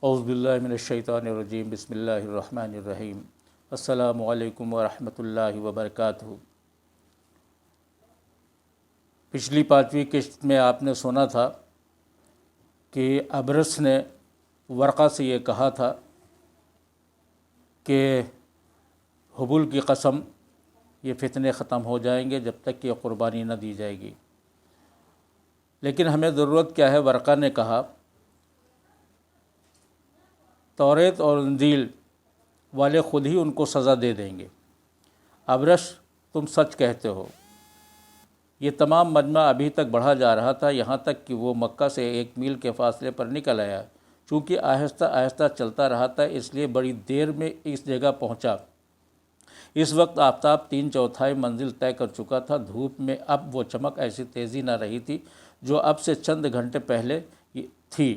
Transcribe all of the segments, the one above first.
اعوذ باللہ من الشیطان الرجیم، بسم اللہ الرحمن الرحیم۔ السلام علیکم ورحمۃ اللہ وبرکاتہ۔ پچھلی 5ویں قسط میں آپ نے سنا تھا کہ ابرس نے ورقہ سے یہ کہا تھا کہ حبل کی قسم، یہ فتنے ختم ہو جائیں گے جب تک کہ قربانی نہ دی جائے گی۔ لیکن ہمیں ضرورت کیا ہے؟ ورقہ نے کہا توریت اور انجیل والے خود ہی ان کو سزا دے دیں گے۔ ابرس تم سچ کہتے ہو۔ یہ تمام مجمع ابھی تک بڑھا جا رہا تھا، یہاں تک کہ وہ مکہ سے 1 میل کے فاصلے پر نکل آیا۔ چونکہ آہستہ آہستہ چلتا رہا تھا، اس لیے بڑی دیر میں اس جگہ پہنچا۔ اس وقت آفتاب 3/4 منزل طے کر چکا تھا۔ دھوپ میں اب وہ چمک ایسی تیزی نہ رہی تھی جو اب سے چند گھنٹے پہلے تھی۔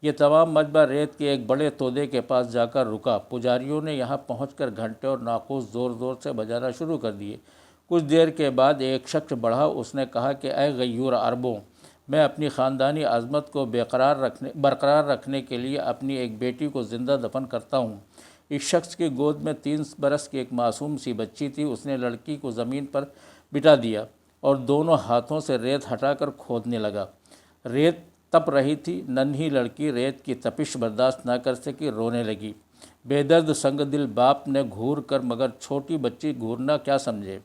یہ تمام مجمع ریت کے ایک بڑے تودے کے پاس جا کر رکا۔ پجاریوں نے یہاں پہنچ کر گھنٹے اور ناقوس زور زور سے بجانا شروع کر دیے۔ کچھ دیر کے بعد ایک شخص بڑھا۔ اس نے کہا کہ اے غیور عربوں، میں اپنی خاندانی عظمت کو برقرار رکھنے کے لیے اپنی ایک بیٹی کو زندہ دفن کرتا ہوں۔ اس شخص کی گود میں 3 برس کی ایک معصوم سی بچی تھی۔ اس نے لڑکی کو زمین پر بٹھا دیا اور دونوں ہاتھوں سے ریت ہٹا کر کھودنے لگا۔ ریت تپ رہی تھی۔ ننھی لڑکی ریت کی تپش برداشت نہ کر سکی، رونے لگی۔ بے درد سنگ دل باپ نے گھور کر، مگر چھوٹی بچی گھورنا کیا سمجھے؟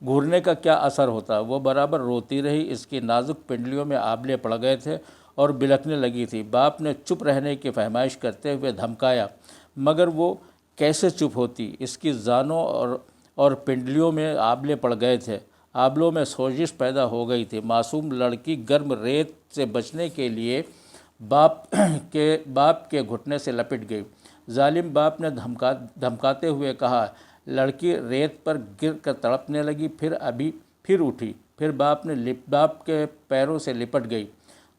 گھورنے کا کیا اثر ہوتا؟ وہ برابر روتی رہی۔ اس کی نازک پنڈلیوں میں آبلے پڑ گئے تھے اور بلکنے لگی تھی۔ باپ نے چپ رہنے کی فہمائش کرتے ہوئے دھمکایا، مگر وہ کیسے چپ ہوتی؟ اس کی زانوں اور پنڈلیوں میں آبلے پڑ گئے تھے، آبلوں میں سوزش پیدا ہو گئی تھی۔ معصوم لڑکی گرم ریت سے بچنے کے لیے باپ کے گھٹنے سے لپٹ گئی۔ ظالم باپ نے دھمکاتے ہوئے کہا۔ لڑکی ریت پر گر کر تڑپنے لگی، پھر اٹھی، پھر باپ کے پیروں سے لپٹ گئی۔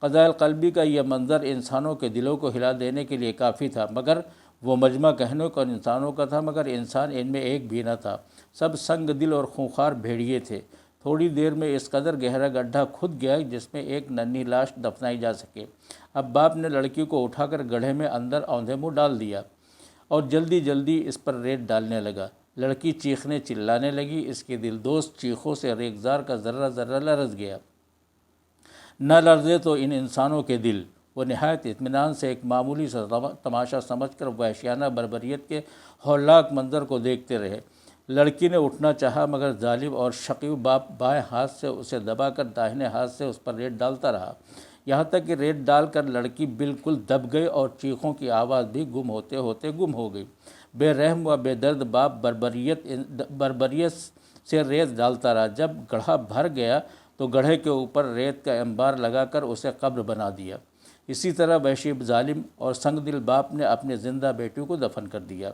قضاء القلبی کا یہ منظر انسانوں کے دلوں کو ہلا دینے کے لیے کافی تھا، مگر وہ مجمع کہنے کو انسانوں کا تھا، مگر انسان ان میں ایک بھی نہ تھا۔ سب سنگ دل اور خونخوار بھیڑیے تھے۔ تھوڑی دیر میں اس قدر گہرا گڈھا کھد گیا جس میں ایک ننھی لاش دفنائی جا سکے۔ اب باپ نے لڑکی کو اٹھا کر گڑھے میں اندر اوندھے منہ ڈال دیا اور جلدی جلدی اس پر ریت ڈالنے لگا۔ لڑکی چیخنے چلانے لگی۔ اس کی دلدوز چیخوں سے ریگزار کا ذرہ ذرہ لرز گیا۔ نہ لرزے تو ان انسانوں کے دل۔ وہ نہایت اطمینان سے ایک معمولی سا تماشا سمجھ کر وحشیانہ بربریت کے ہولناک منظر کو دیکھتے رہے۔ لڑکی نے اٹھنا چاہا، مگر ظالم اور شقیو باپ بائیں ہاتھ سے اسے دبا کر داہنے ہاتھ سے اس پر ریت ڈالتا رہا، یہاں تک کہ ریت ڈال کر لڑکی بالکل دب گئی اور چیخوں کی آواز بھی گم ہوتے ہوتے گم ہو گئی۔ بے رحم و بے درد باپ بربریت سے ریت ڈالتا رہا۔ جب گڑھا بھر گیا تو گڑھے کے اوپر ریت کا انبار لگا کر اسے قبر بنا دیا۔ اسی طرح وحشی ظالم اور سنگ دل باپ نے اپنے زندہ بیٹی کو دفن کر دیا۔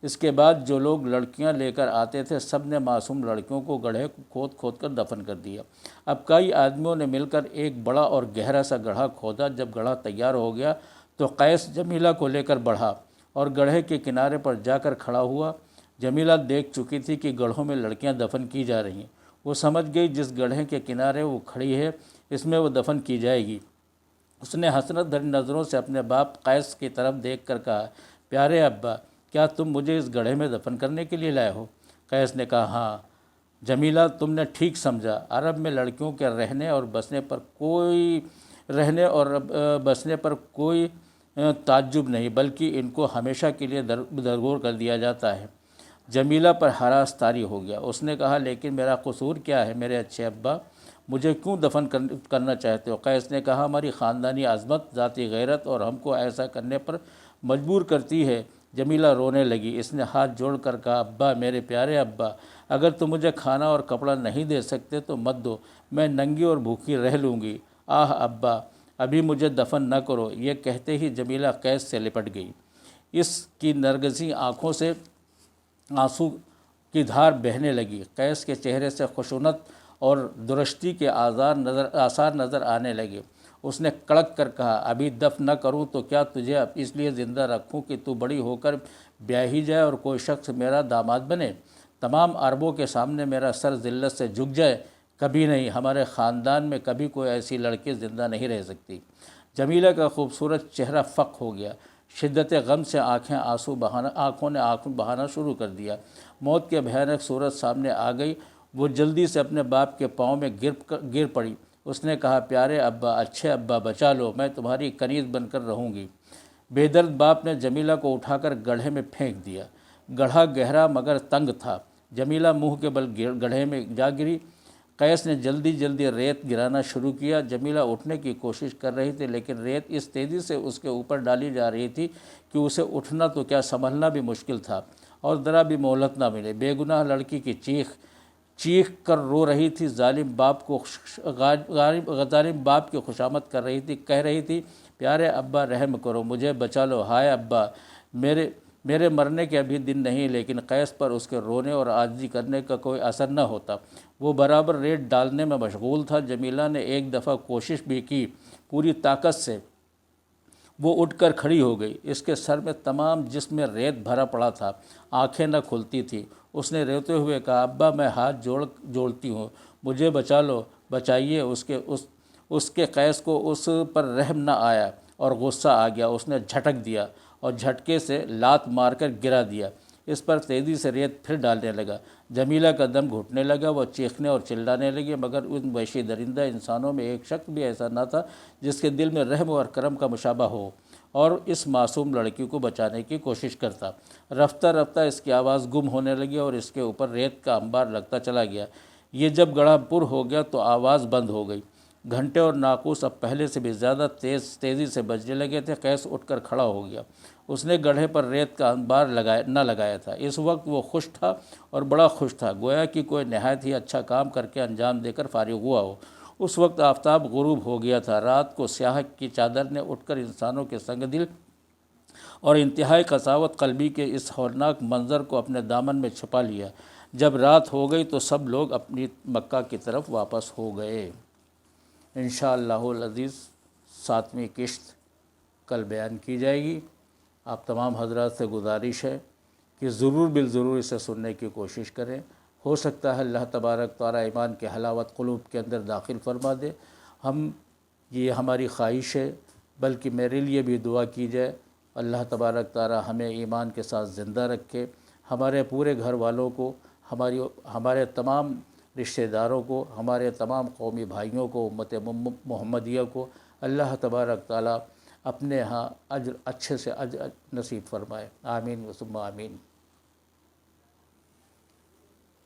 اس کے بعد جو لوگ لڑکیاں لے کر آتے تھے، سب نے معصوم لڑکیوں کو گڑھے کو کھود کر دفن کر دیا۔ اب کئی آدمیوں نے مل کر ایک بڑا اور گہرا سا گڑھا کھودا۔ جب گڑھا تیار ہو گیا تو قیس جمیلہ کو لے کر بڑھا اور گڑھے کے کنارے پر جا کر کھڑا ہوا۔ جمیلہ دیکھ چکی تھی کہ گڑھوں میں لڑکیاں دفن کی جا رہی ہیں۔ وہ سمجھ گئی جس گڑھے کے کنارے وہ کھڑی ہے اس میں وہ دفن کی جائے گی۔ اس نے حسرت بھری نظروں سے اپنے باپ قیس کی طرف دیکھ کر کہا، پیارے ابا، کیا تم مجھے اس گڑھے میں دفن کرنے کے لیے لائے ہو؟ قیس نے کہا، ہاں جمیلہ، تم نے ٹھیک سمجھا۔ عرب میں لڑکیوں کے رہنے اور بسنے پر کوئی تعجب نہیں، بلکہ ان کو ہمیشہ کے لیے درگور کر دیا جاتا ہے۔ جمیلہ پر ہراس طاری ہو گیا۔ اس نے کہا، لیکن میرا قصور کیا ہے میرے اچھے ابا؟ مجھے کیوں دفن کرنا چاہتے ہو؟ قیس نے کہا، ہماری خاندانی عظمت، ذاتی غیرت اور ہم کو ایسا کرنے پر مجبور کرتی ہے۔ جمیلہ رونے لگی۔ اس نے ہاتھ جوڑ کر کہا، ابا، میرے پیارے ابا، اگر تم مجھے کھانا اور کپڑا نہیں دے سکتے تو مت دو، میں ننگی اور بھوکی رہ لوں گی۔ آہ ابا، ابھی مجھے دفن نہ کرو۔ یہ کہتے ہی جمیلہ قیس سے لپٹ گئی۔ اس کی نرگسی آنکھوں سے آنسو کی دھار بہنے لگی۔ قیس کے چہرے سے خشونت اور درشتی کے آثار نظر آنے لگے۔ اس نے کڑک کر کہا، ابھی دفن نہ کروں تو کیا تجھے اس لیے زندہ رکھوں کہ تو بڑی ہو کر بیاہی جائے اور کوئی شخص میرا داماد بنے؟ تمام عربوں کے سامنے میرا سر ذلت سے جھک جائے؟ کبھی نہیں، ہمارے خاندان میں کبھی کوئی ایسی لڑکی زندہ نہیں رہ سکتی۔ جمیلہ کا خوبصورت چہرہ فق ہو گیا، شدت غم سے آنکھوں نے آنسو بہانا شروع کر دیا۔ موت کے بھیانک صورت سامنے آ گئی۔ وہ جلدی سے اپنے باپ کے پاؤں میں گر پڑی۔ اس نے کہا، پیارے ابا، اچھے ابا، بچا لو، میں تمہاری کنیز بن کر رہوں گی۔ بے درد باپ نے جمیلہ کو اٹھا کر گڑھے میں پھینک دیا۔ گڑھا گہرا مگر تنگ تھا۔ جمیلہ منہ کے بل گڑھے میں جا گری۔ قیس نے جلدی جلدی ریت گرانا شروع کیا۔ جمیلہ اٹھنے کی کوشش کر رہی تھی، لیکن ریت اس تیزی سے اس کے اوپر ڈالی جا رہی تھی کہ اسے اٹھنا تو کیا سنبھلنا بھی مشکل تھا، اور ذرا بھی مہلت نہ ملے۔ بے گناہ لڑکی کی چیخ کر رو رہی تھی، ظالم باپ کی خوشامد کر رہی تھی، کہہ رہی تھی، پیارے ابا رحم کرو، مجھے بچا لو، ہائے ابا، میرے مرنے کے ابھی دن نہیں۔ لیکن قیس پر اس کے رونے اور عاجزی کرنے کا کوئی اثر نہ ہوتا۔ وہ برابر ریت ڈالنے میں مشغول تھا۔ جمیلہ نے ایک دفعہ کوشش بھی کی، پوری طاقت سے وہ اٹھ کر کھڑی ہو گئی۔ اس کے سر میں تمام جسم میں ریت بھرا پڑا تھا، آنکھیں نہ کھلتی تھیں۔ اس نے روتے ہوئے کہا، ابا، میں ہاتھ جوڑتی ہوں، مجھے بچا لو، بچائیے۔ اس کے قیس کو اس پر رحم نہ آیا اور غصہ آ گیا۔ اس نے جھٹک دیا اور جھٹکے سے لات مار کر گرا دیا۔ اس پر تیزی سے ریت پھر ڈالنے لگا۔ جمیلہ کا دم گھٹنے لگا، وہ چیخنے اور چلانے لگی، مگر ان وحشی درندہ انسانوں میں ایک شخص بھی ایسا نہ تھا جس کے دل میں رحم اور کرم کا مشابہ ہو اور اس معصوم لڑکی کو بچانے کی کوشش کرتا۔ رفتہ رفتہ اس کی آواز گم ہونے لگی اور اس کے اوپر ریت کا انبار لگتا چلا گیا۔ یہ جب گڑھا پر ہو گیا تو آواز بند ہو گئی۔ گھنٹے اور ناقوس اب پہلے سے بھی زیادہ تیزی سے بجنے لگے تھے۔ قیس اٹھ کر کھڑا ہو گیا۔ اس نے گڑھے پر ریت کا انبار نہ لگایا تھا۔ اس وقت وہ خوش تھا اور بڑا خوش تھا، گویا کہ کوئی نہایت ہی اچھا کام کر کے انجام دے کر فارغ ہوا ہو۔ اس وقت آفتاب غروب ہو گیا تھا۔ رات کو سیاہ کی چادر نے اٹھ کر انسانوں کے سنگ دل اور انتہائی قساوت قلبی کے اس ہولناک منظر کو اپنے دامن میں چھپا لیا۔ جب رات ہو گئی تو سب لوگ اپنی مکہ کی طرف واپس ہو گئے۔ انشاءاللہ العزیز 7ویں قسط کل بیان کی جائے گی۔ آپ تمام حضرات سے گزارش ہے کہ ضرور بالضرور اسے سننے کی کوشش کریں۔ ہو سکتا ہے اللہ تبارک تعالیٰ ایمان کے حلاوت قلوب کے اندر داخل فرما دے۔ یہ ہماری خواہش ہے، بلکہ میرے لیے بھی دعا کی جائے، اللہ تبارک تعالیٰ ہمیں ایمان کے ساتھ زندہ رکھے، ہمارے پورے گھر والوں کو، ہمارے تمام رشتہ داروں کو، ہمارے تمام قومی بھائیوں کو، امت محمدیہ کو اللہ تبارک تعالیٰ اپنے ہاں اجر اچھے سے اجر نصیب فرمائے۔ آمین و ثم آمین۔